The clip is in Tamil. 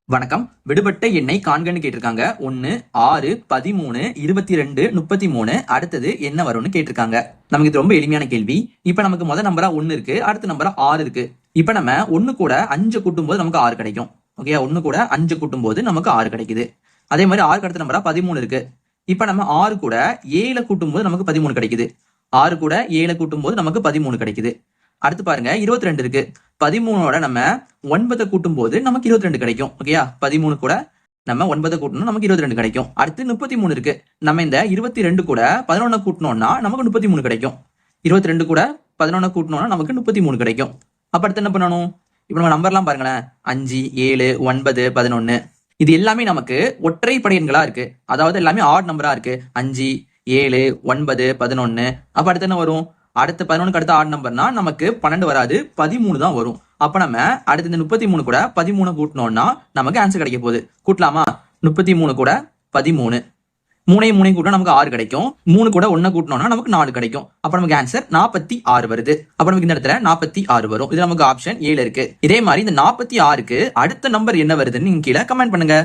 வணக்கம். விடுபட்ட எண்ணை காண்கன்னு கேட்டிருக்காங்க. 1, 6, 13, 22, 33. அடுத்தது என்ன வரும்னு கேட்டிருக்காங்க. நமக்கு இது ரொம்ப எளிமையான கேள்வி. இப்ப நமக்கு முதல் நம்பரா 1 இருக்கு, அடுத்த நம்பரா 6 இருக்கு. இப்ப நம்ம 1 கூட 5 கூட்டும் போது நமக்கு 6 கிடைக்கும். ஓகே, 1 கூட 5 கூட்டும் போது நமக்கு 6 கிடைக்குது. அதே மாதிரி 6 அடுத்த நம்பரா 13 இருக்கு. இப்ப நம்ம 6 கூட 7 கூட்டும் போது நமக்கு 13 கிடைக்குது. 6 கூட 7 கூட்டும் போது நமக்கு 13 கிடைக்குது. அடுத்து பாருங்க 22 இருக்கு. 13ஓட நம்ம 9 கூட்டும் போது நமக்கு 22 கிடைக்கும். ஓகேயா, 13 கூட நம்ம 9 கூட்டணும், நமக்கு 22 கிடைக்கும். அடுத்து 33 இருக்கு. நம்ம இந்த 22 கூட 11 கூட்டணும்னா நமக்கு 33 கிடைக்கும். 22 கூட 11 கூட்டணும்னா நமக்கு 33 கிடைக்கும். அப்ப அடுத்து என்ன பண்ணணும்? இப்ப நம்ம நம்பர்லாம் பாருங்களேன். 5, 7, 9, 11. இது எல்லாமே நமக்கு ஒற்றைப்படை எண்களா இருக்கு. அதாவது எல்லாமே ஆட் நம்பரா இருக்கு. 5, 7, 9, 11. அப்ப அடுத்து என்ன வரும்? அடுத்த 11க்கு அடுத்த ஆட் நம்பர்னா நமக்கு 12 வராது, 13 தான் வரும். அப்ப நம்ம அடுத்த இந்த 33 கூட 13 கூட்டணும்னா நமக்கு ஆன்சர் கிடைக்க போகுது. கூட்டலாமா? 33 கூட 13. 3 கூட்டினா நமக்கு 6 கிடைக்கும். 3 கூட 1 கூட்டணும்னா நமக்கு 4 கிடைக்கும். அப்ப நமக்கு ஆன்சர் 46 வருது. அப்ப நமக்கு இந்த இடத்துல 46 வரும். இது நமக்கு ஆப்ஷன் 7 இருக்கு. இதே மாதிரி இந்த 46க்கு அடுத்த நம்பர் என்ன வருதுன்னு நீங்க கீழே கமெண்ட் பண்ணுங்க.